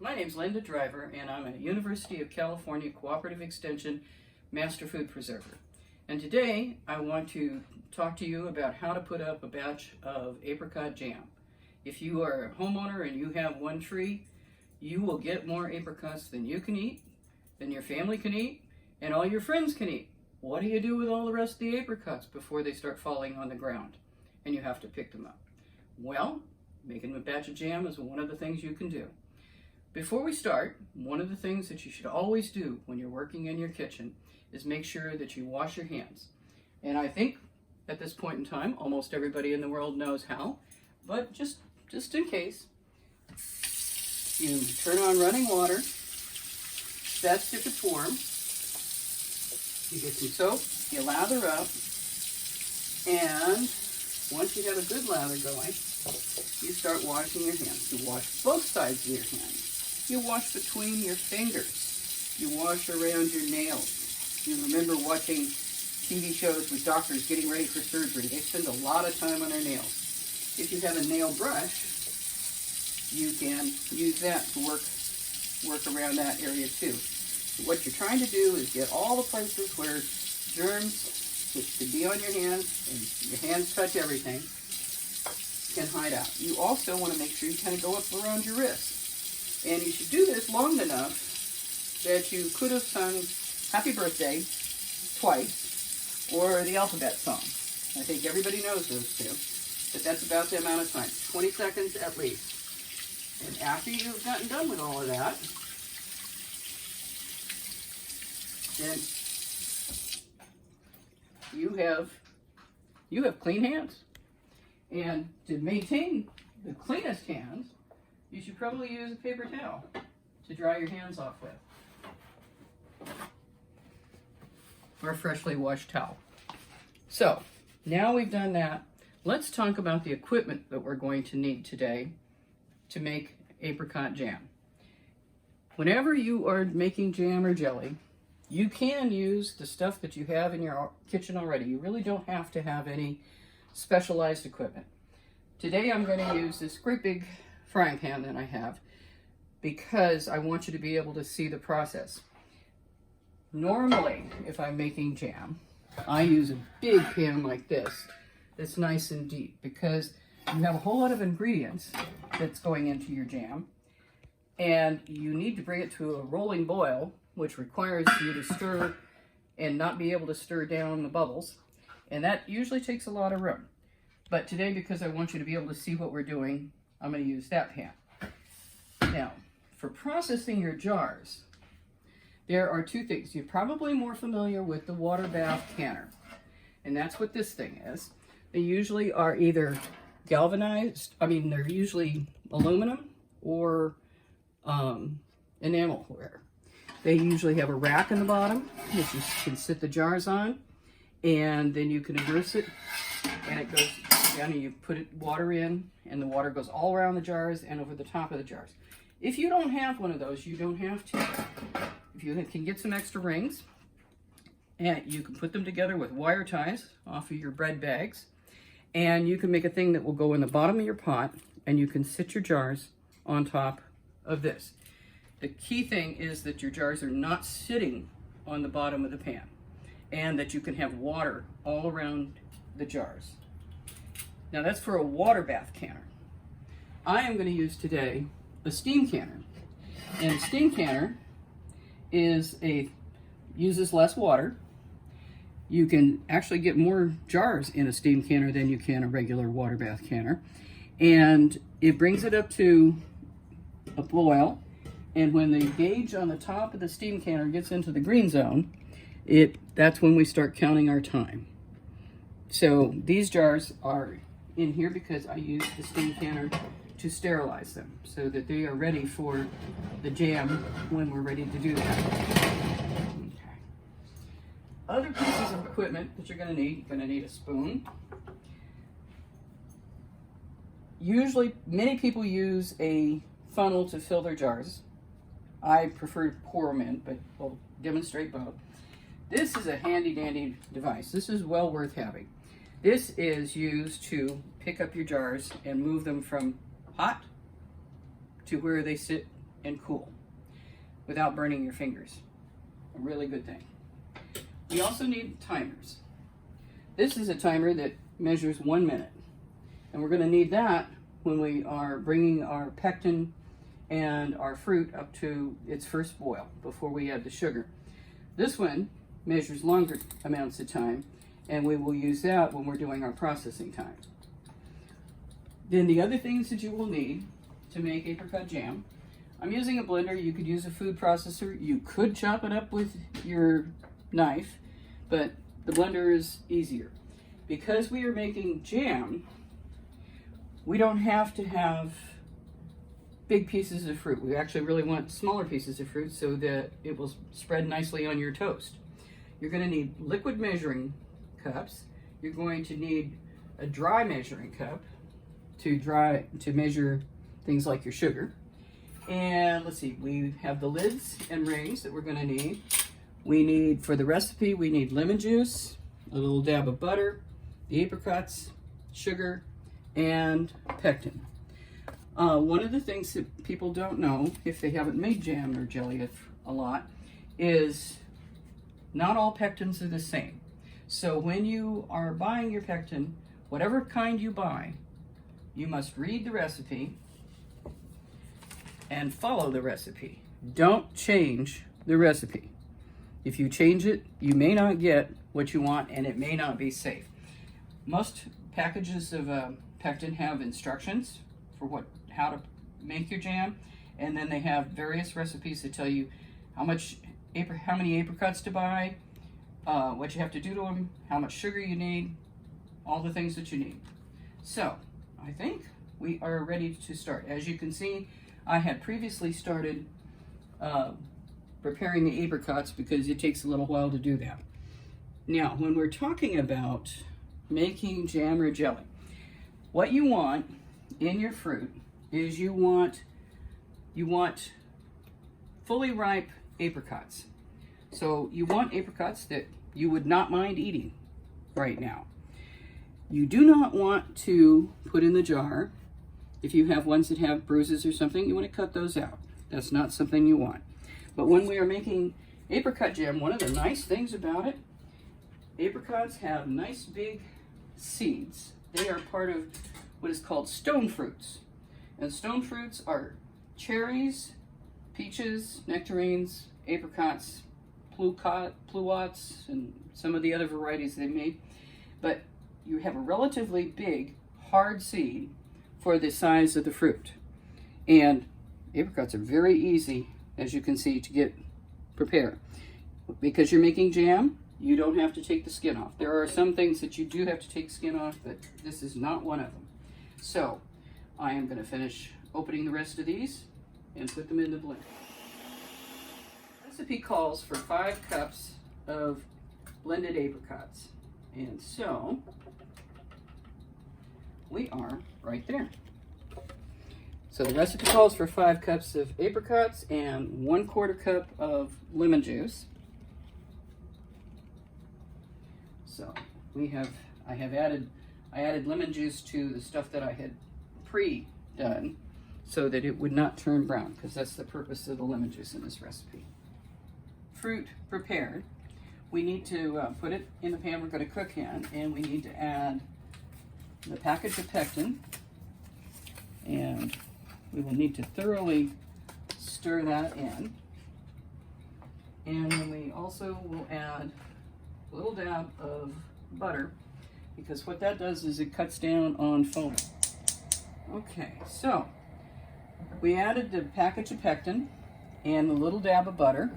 My name's Linda Driver, and I'm a University of California Cooperative Extension Master Food Preserver. And today I want to talk to you about how to put up a batch of apricot jam. If you are a homeowner and you have one tree, you will get more apricots than you can eat, than your family can eat, and all your friends can eat. What do you do with all the rest of the apricots before they start falling on the ground and you have to pick them up? Well, making a batch of jam is one of the things you can do. Before we start, one of the things that you should always do when you're working in your kitchen is make sure that you wash your hands. And I think at this point in time, almost everybody in the world knows how, but just in case, you turn on running water, best if it's warm, you get some soap, you lather up, and once you have a good lather going, you start washing your hands. You wash both sides of your hands. You wash between your fingers. You wash around your nails. You remember watching TV shows with doctors getting ready for surgery. They spend a lot of time on their nails. If you have a nail brush, you can use that to work around that area too. What you're trying to do is get all the places where germs, which could be on your hands, and your hands touch everything, can hide out. You also want to make sure you kind of go up around your wrist. And you should do this long enough that you could have sung Happy Birthday twice, or the alphabet song. I think everybody knows those two, but that's about the amount of time, 20 seconds at least. And after you've gotten done with all of that, then you have clean hands. And to maintain the cleanest hands, you should probably use a paper towel to dry your hands off with, or a freshly washed towel. So now we've done that, let's talk about the equipment that we're going to need today to make apricot jam. Whenever you are making jam or jelly, you can use the stuff that you have in your kitchen already. You really don't have to have any specialized equipment. Today I'm going to use this great big frying pan that I have because I want you to be able to see the process. Normally, if I'm making jam, I use a big pan like this that's nice and deep because you have a whole lot of ingredients that's going into your jam, and you need to bring it to a rolling boil, which requires you to stir and not be able to stir down the bubbles, and that usually takes a lot of room. But today, because I want you to be able to see what we're doing, I'm going to use that pan. Now, for processing your jars, there are two things. You're probably more familiar with the water bath canner, and that's what this thing is. They usually are either galvanized, they're usually aluminum or enamelware. They usually have a rack in the bottom that you can sit the jars on, and then you can immerse it, and it goes down, and you put water in, and the water goes all around the jars and over the top of the jars. If you don't have one of those, you don't have to. If you can get some extra rings, and you can put them together with wire ties off of your bread bags, and you can make a thing that will go in the bottom of your pot, and you can sit your jars on top of this. The key thing is that your jars are not sitting on the bottom of the pan, and that you can have water all around the jars. Now that's for a water bath canner. I am going to use today a steam canner. And a steam canner uses less water. You can actually get more jars in a steam canner than you can a regular water bath canner. And it brings it up to a boil. And when the gauge on the top of the steam canner gets into the green zone, that's when we start counting our time. So these jars are in here because I use the steam canner to sterilize them so that they are ready for the jam when we're ready to do that. Okay. Other pieces of equipment that you're going to need a spoon. Usually, many people use a funnel to fill their jars. I prefer to pour them in, but we'll demonstrate both. This is a handy dandy device. This is well worth having. This is used to pick up your jars and move them from hot to where they sit and cool without burning your fingers. A really good thing. We also need timers. This is a timer that measures 1 minute. And we're going to need that when we are bringing our pectin and our fruit up to its first boil before we add the sugar. This one measures longer amounts of time, and we will use that when we're doing our processing time. Then the other things that you will need to make apricot jam, I'm using a blender. You could use a food processor. You could chop it up with your knife, but the blender is easier. Because we are making jam, we don't have to have big pieces of fruit. We actually really want smaller pieces of fruit so that it will spread nicely on your toast. You're going to need liquid measuring cups. You're going to need a dry measuring cup to measure things like your sugar. And let's see, we have the lids and rings that we're going to need. We need, for the recipe, we need lemon juice, a little dab of butter, the apricots, sugar, and pectin. One of the things that people don't know, if they haven't made jam or jelly a lot, is not all pectins are the same. So when you are buying your pectin, whatever kind you buy, you must read the recipe and follow the recipe. Don't change the recipe. If you change it, you may not get what you want, and it may not be safe. Most packages of pectin have instructions for how to make your jam, and then they have various recipes that tell you how many apricots to buy, what you have to do to them, how much sugar you need, all the things that you need. So I think we are ready to start. As you can see, I had previously started preparing the apricots because it takes a little while to do that. Now, when we're talking about making jam or jelly, what you want in your fruit is you want fully ripe apricots. So you want apricots that you would not mind eating right now. You do not want to put in the jar. If you have ones that have bruises or something, you want to cut those out. That's not something you want. But when we are making apricot jam, one of the nice things about it, apricots have nice big seeds. They are part of what is called stone fruits. And stone fruits are cherries, peaches, nectarines, apricots, pluots, and some of the other varieties they made. But you have a relatively big, hard seed for the size of the fruit. And apricots are very easy, as you can see, to get prepared. Because you're making jam, you don't have to take the skin off. There are some things that you do have to take skin off, but this is not one of them. So I am going to finish opening the rest of these and put them in the blender. The recipe calls for 5 cups of blended apricots. And so we are right there. So the recipe calls for 5 cups of apricots and 1/4 cup of lemon juice. So I added lemon juice to the stuff that I had pre-done so that it would not turn brown, because that's the purpose of the lemon juice in this recipe. Fruit prepared. We need to put it in the pan we're going to cook in, and we need to add the package of pectin, and we will need to thoroughly stir that in. And then we also will add a little dab of butter, because what that does is it cuts down on foaming. Okay, so we added the package of pectin and the little dab of butter,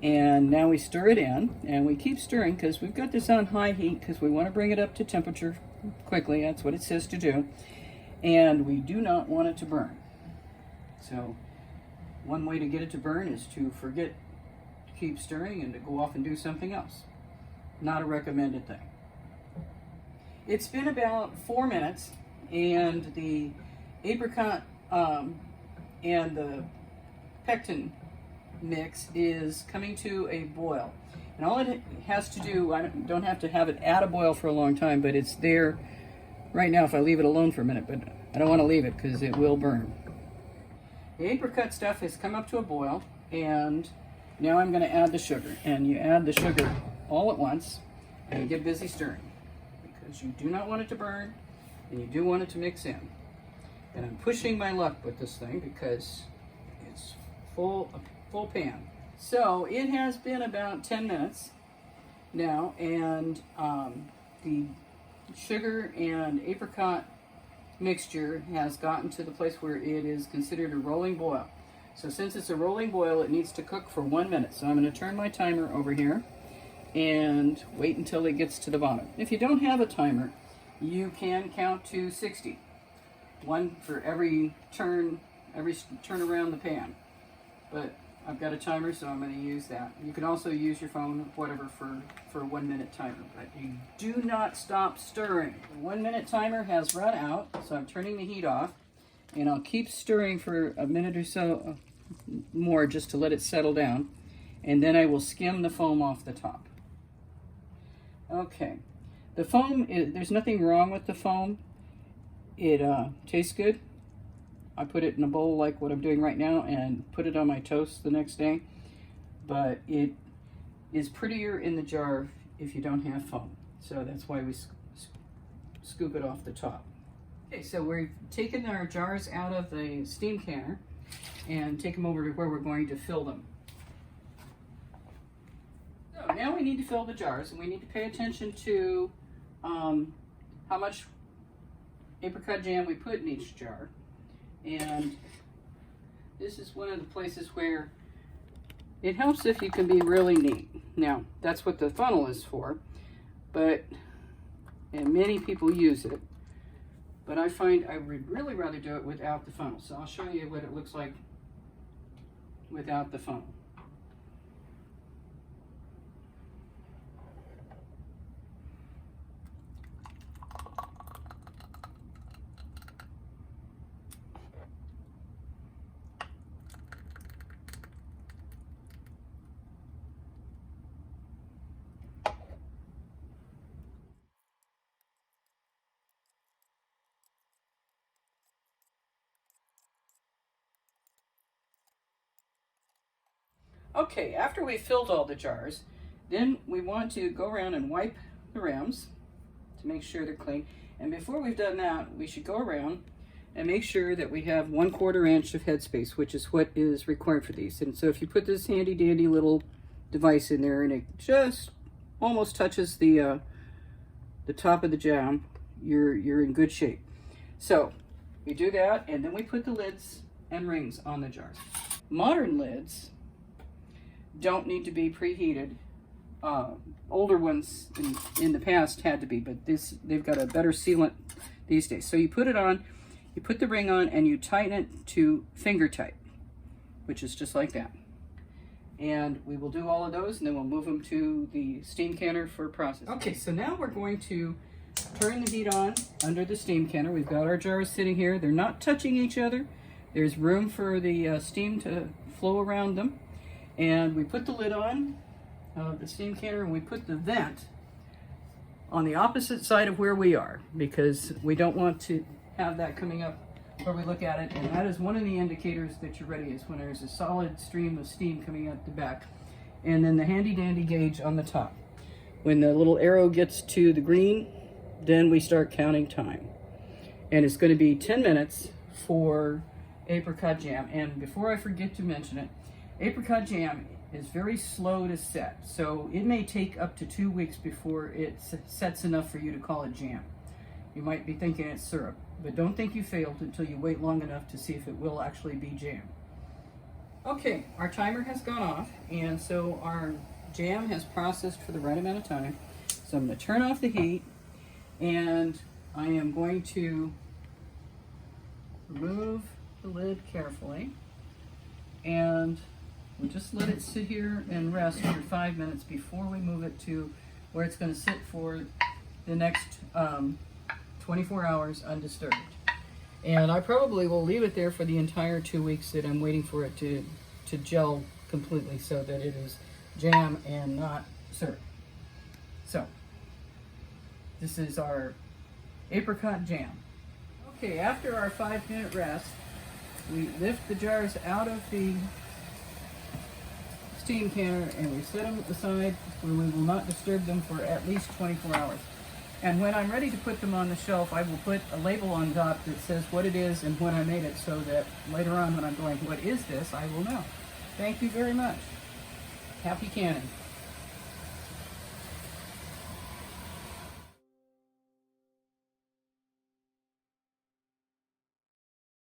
and now we stir it in, and we keep stirring because we've got this on high heat because we want to bring it up to temperature quickly. That's what it says to do, and we do not want it to burn. So one way to get it to burn is to forget to keep stirring and to go off and do something else. Not a recommended thing. It's been about 4 minutes, and the apricot and the pectin mix is coming to a boil. And all it has to do, I don't have to have it at a boil for a long time, but it's there right now if I leave it alone for a minute, but I don't want to leave it because it will burn. The apricot stuff has come up to a boil, and now I'm going to add the sugar. And you add the sugar all at once, and you get busy stirring, because you do not want it to burn, and you do want it to mix in. And I'm pushing my luck with this thing because it's full pan. So it has been about 10 minutes now, and the sugar and apricot mixture has gotten to the place where it is considered a rolling boil. So since it's a rolling boil, it needs to cook for 1 minute. So I'm going to turn my timer over here and wait until it gets to the bottom. If you don't have a timer, you can count to 60. One for every turn around the pan. But I've got a timer, so I'm going to use that. You can also use your phone, whatever, for a 1 minute timer. But you do not stop stirring. The 1 minute timer has run out, so I'm turning the heat off. And I'll keep stirring for a minute or so more just to let it settle down. And then I will skim the foam off the top. Okay. The foam, there's nothing wrong with the foam. It tastes good. I put it in a bowl like what I'm doing right now and put it on my toast the next day. But it is prettier in the jar if you don't have foam. So that's why we scoop it off the top. Okay, so we've taken our jars out of the steam canner and take them over to where we're going to fill them. So now we need to fill the jars, and we need to pay attention to how much apricot jam we put in each jar. And this is one of the places where it helps if you can be really neat. Now, that's what the funnel is for, and many people use it. But I find I would really rather do it without the funnel. So I'll show you what it looks like without the funnel. Okay, after we've filled all the jars, then we want to go around and wipe the rims to make sure they're clean. And before we've done that, we should go around and make sure that we have 1/4 inch of headspace, which is what is required for these. And so if you put this handy dandy little device in there and it just almost touches the top of the jam, you're in good shape. So we do that, and then we put the lids and rings on the jars. Modern lids don't need to be preheated. Older ones in the past had to be, but they've got a better sealant these days. So you put it on, you put the ring on, and you tighten it to finger tight, which is just like that. And we will do all of those, and then we'll move them to the steam canner for processing. Okay, so now we're going to turn the heat on under the steam canner. We've got our jars sitting here. They're not touching each other. There's room for the steam to flow around them. And we put the lid on the steam canner, and we put the vent on the opposite side of where we are, because we don't want to have that coming up where we look at it. And that is one of the indicators that you're ready, is when there's a solid stream of steam coming out the back. And then the handy dandy gauge on the top. When the little arrow gets to the green, then we start counting time. And it's going to be 10 minutes for apricot jam. And before I forget to mention it, apricot jam is very slow to set, so it may take up to 2 weeks before it sets enough for you to call it jam. You might be thinking it's syrup, but don't think you failed until you wait long enough to see if it will actually be jam. Okay, our timer has gone off, and so our jam has processed for the right amount of time. So I'm going to turn off the heat, and I am going to remove the lid carefully, and we'll just let it sit here and rest for 5 minutes before we move it to where it's going to sit for the next 24 hours undisturbed. And I probably will leave it there for the entire 2 weeks that I'm waiting for it to gel completely, so that it is jam and not syrup. So this is our apricot jam. Okay, after our 5 minute rest, we lift the jars out of the steam canner and we set them aside where we will not disturb them for at least 24 hours. And when I'm ready to put them on the shelf, I will put a label on top that says what it is and when I made it, so that later on when I'm going, what is this, I will know. Thank you very much. Happy canning.